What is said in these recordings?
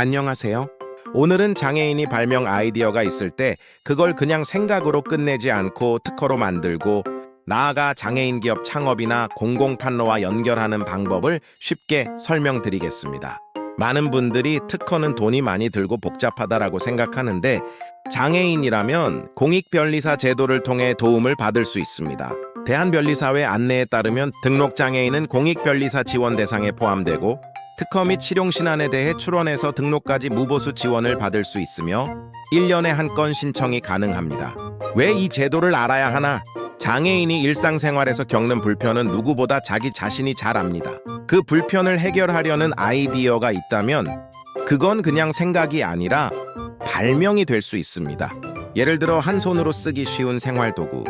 안녕하세요. 오늘은 장애인이 발명 아이디어가 있을 때 그걸 그냥 생각으로 끝내지 않고 특허로 만들고 나아가 장애인 기업 창업이나 공공판로와 연결하는 방법을 쉽게 설명드리겠습니다. 많은 분들이 특허는 돈이 많이 들고 복잡하다라고 생각하는데 장애인이라면 공익변리사 제도를 통해 도움을 받을 수 있습니다. 대한변리사회 안내에 따르면 등록장애인은 공익변리사 지원 대상에 포함되고 특허 및 실용신안에 대해 출원해서 등록까지 무보수 지원을 받을 수 있으며 1년에 한 건 신청이 가능합니다. 왜 이 제도를 알아야 하나? 장애인이 일상생활에서 겪는 불편은 누구보다 자기 자신이 잘 압니다. 그 불편을 해결하려는 아이디어가 있다면 그건 그냥 생각이 아니라 발명이 될 수 있습니다. 예를 들어 한 손으로 쓰기 쉬운 생활도구,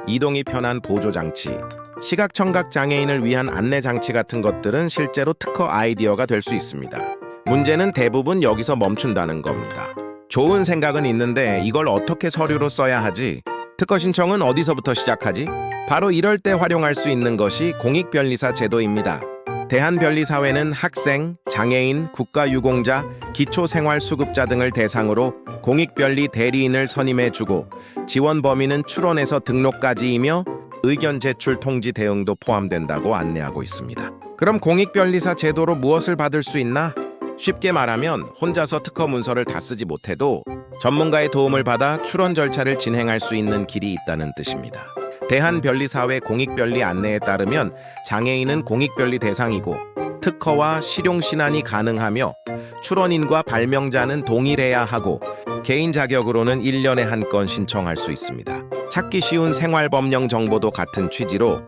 이동이 편한 보조장치, 시각청각 장애인을 위한 안내장치 같은 것들은 실제로 특허 아이디어가 될 수 있습니다. 문제는 대부분 여기서 멈춘다는 겁니다. 좋은 생각은 있는데 이걸 어떻게 서류로 써야 하지? 특허 신청은 어디서부터 시작하지? 바로 이럴 때 활용할 수 있는 것이 공익변리사 제도입니다. 대한변리사회는 학생, 장애인, 국가유공자, 기초생활수급자 등을 대상으로 공익변리 대리인을 선임해주고 지원 범위는 출원에서 등록까지이며 의견 제출 통지 대응도 포함된다고 안내하고 있습니다. 그럼 공익변리사 제도로 무엇을 받을 수 있나? 쉽게 말하면 혼자서 특허 문서를 다 쓰지 못해도 전문가의 도움을 받아 출원 절차를 진행할 수 있는 길이 있다는 뜻입니다. 대한변리사회 공익변리 안내에 따르면 장애인은 공익변리 대상이고 특허와 실용신안이 가능하며 출원인과 발명자는 동일해야 하고 개인 자격으로는 1년에 한 건 신청할 수 있습니다. 찾기 쉬운 생활법령 정보도 같은 취지로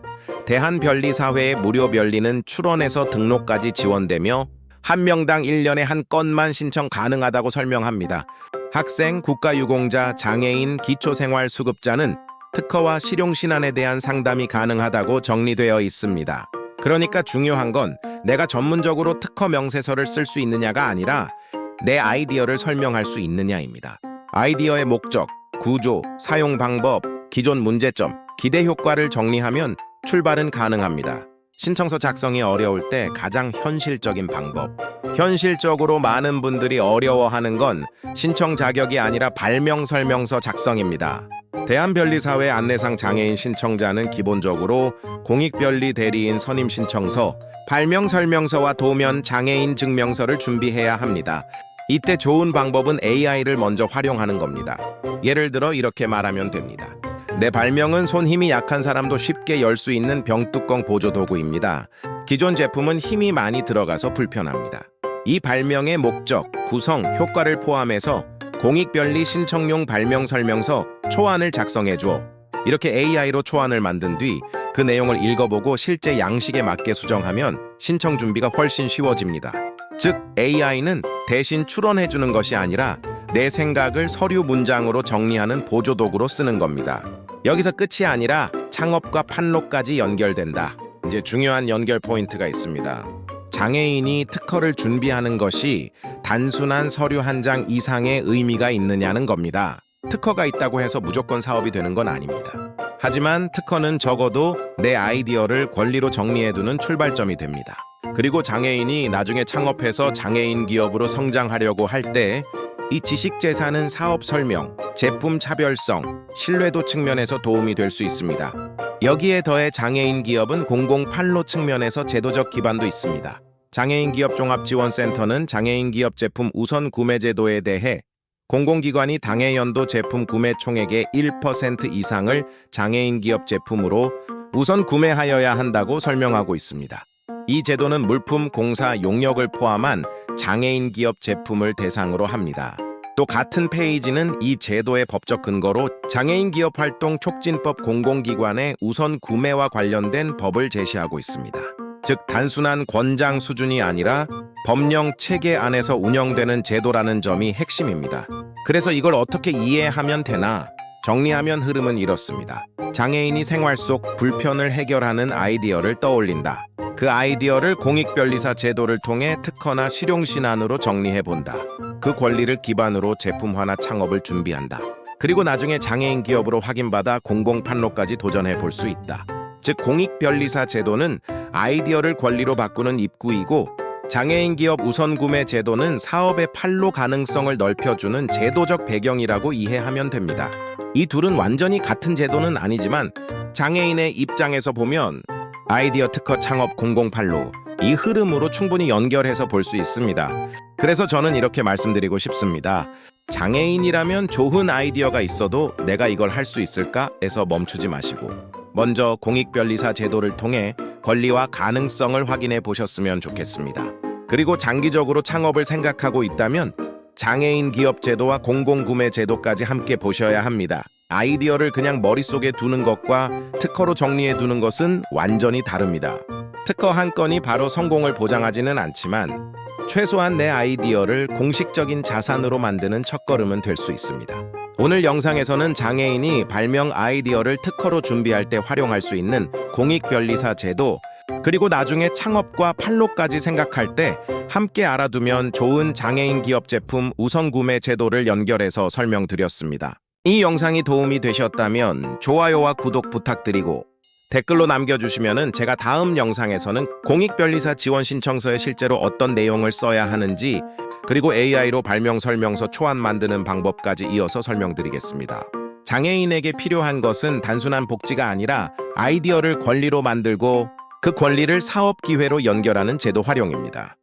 대한변리사회의 무료 변리는 출원에서 등록까지 지원되며 한 명당 1년에 한 건만 신청 가능하다고 설명합니다. 학생, 국가유공자, 장애인, 기초생활수급자는 특허와 실용신안에 대한 상담이 가능하다고 정리되어 있습니다. 그러니까 중요한 건 내가 전문적으로 특허 명세서를 쓸 수 있느냐가 아니라 내 아이디어를 설명할 수 있느냐입니다. 아이디어의 목적, 구조, 사용 방법, 기존 문제점, 기대 효과를 정리하면 출발은 가능합니다. 신청서 작성이 어려울 때 가장 현실적인 방법. 현실적으로 많은 분들이 어려워하는 건 신청 자격이 아니라 발명 설명서 작성입니다. 대한변리사회 안내상 장애인 신청자는 기본적으로 공익변리 대리인 선임 신청서, 발명 설명서와 도면 장애인 증명서를 준비해야 합니다. 이때 좋은 방법은 AI를 먼저 활용하는 겁니다. 예를 들어 이렇게 말하면 됩니다. 내 발명은 손 힘이 약한 사람도 쉽게 열 수 있는 병뚜껑 보조도구입니다. 기존 제품은 힘이 많이 들어가서 불편합니다. 이 발명의 목적, 구성, 효과를 포함해서 공익변리 신청용 발명 설명서 초안을 작성해줘. 이렇게 AI로 초안을 만든 뒤 그 내용을 읽어보고 실제 양식에 맞게 수정하면 신청 준비가 훨씬 쉬워집니다. 즉, AI는 대신 출원해주는 것이 아니라 내 생각을 서류 문장으로 정리하는 보조도구로 쓰는 겁니다. 여기서 끝이 아니라 창업과 판로까지 연결된다. 이제 중요한 연결 포인트가 있습니다. 장애인이 특허를 준비하는 것이 단순한 서류 한 장 이상의 의미가 있느냐는 겁니다. 특허가 있다고 해서 무조건 사업이 되는 건 아닙니다. 하지만 특허는 적어도 내 아이디어를 권리로 정리해두는 출발점이 됩니다. 그리고 장애인이 나중에 창업해서 장애인 기업으로 성장하려고 할 때 이 지식재산은 사업 설명, 제품 차별성, 신뢰도 측면에서 도움이 될 수 있습니다. 여기에 더해 장애인 기업은 공공판로 측면에서 제도적 기반도 있습니다. 장애인 기업 종합지원센터는 장애인 기업 제품 우선 구매 제도에 대해 공공기관이 당해 연도 제품 구매 총액의 1% 이상을 장애인 기업 제품으로 우선 구매하여야 한다고 설명하고 있습니다. 이 제도는 물품, 공사, 용역을 포함한 장애인 기업 제품을 대상으로 합니다. 또 같은 페이지는 이 제도의 법적 근거로 장애인 기업 활동 촉진법 공공기관의 우선 구매와 관련된 법을 제시하고 있습니다. 즉, 단순한 권장 수준이 아니라 법령 체계 안에서 운영되는 제도라는 점이 핵심입니다. 그래서 이걸 어떻게 이해하면 되나? 정리하면 흐름은 이렇습니다. 장애인이 생활 속 불편을 해결하는 아이디어를 떠올린다. 그 아이디어를 공익변리사 제도를 통해 특허나 실용신안으로 정리해본다. 그 권리를 기반으로 제품화나 창업을 준비한다. 그리고 나중에 장애인 기업으로 확인받아 공공판로까지 도전해볼 수 있다. 즉, 공익변리사 제도는 아이디어를 권리로 바꾸는 입구이고 장애인 기업 우선 구매 제도는 사업의 판로 가능성을 넓혀주는 제도적 배경이라고 이해하면 됩니다. 이 둘은 완전히 같은 제도는 아니지만 장애인의 입장에서 보면 아이디어 특허 창업 공공판로, 이 흐름으로 충분히 연결해서 볼 수 있습니다. 그래서 저는 이렇게 말씀드리고 싶습니다. 장애인이라면 좋은 아이디어가 있어도 내가 이걸 할 수 있을까?에서 멈추지 마시고 먼저 공익변리사 제도를 통해 권리와 가능성을 확인해 보셨으면 좋겠습니다. 그리고 장기적으로 창업을 생각하고 있다면 장애인 기업 제도와 공공구매 제도까지 함께 보셔야 합니다. 아이디어를 그냥 머릿속에 두는 것과 특허로 정리해 두는 것은 완전히 다릅니다. 특허 한 건이 바로 성공을 보장하지는 않지만 최소한 내 아이디어를 공식적인 자산으로 만드는 첫걸음은 될 수 있습니다. 오늘 영상에서는 장애인이 발명 아이디어를 특허로 준비할 때 활용할 수 있는 공익변리사 제도, 그리고 나중에 창업과 판로까지 생각할 때 함께 알아두면 좋은 장애인 기업 제품 우선 구매 제도를 연결해서 설명드렸습니다. 이 영상이 도움이 되셨다면 좋아요와 구독 부탁드리고 댓글로 남겨주시면 제가 다음 영상에서는 공익변리사 지원 신청서에 실제로 어떤 내용을 써야 하는지, 그리고 AI로 발명 설명서 초안 만드는 방법까지 이어서 설명드리겠습니다. 장애인에게 필요한 것은 단순한 복지가 아니라 아이디어를 권리로 만들고 그 권리를 사업 기회로 연결하는 제도 활용입니다.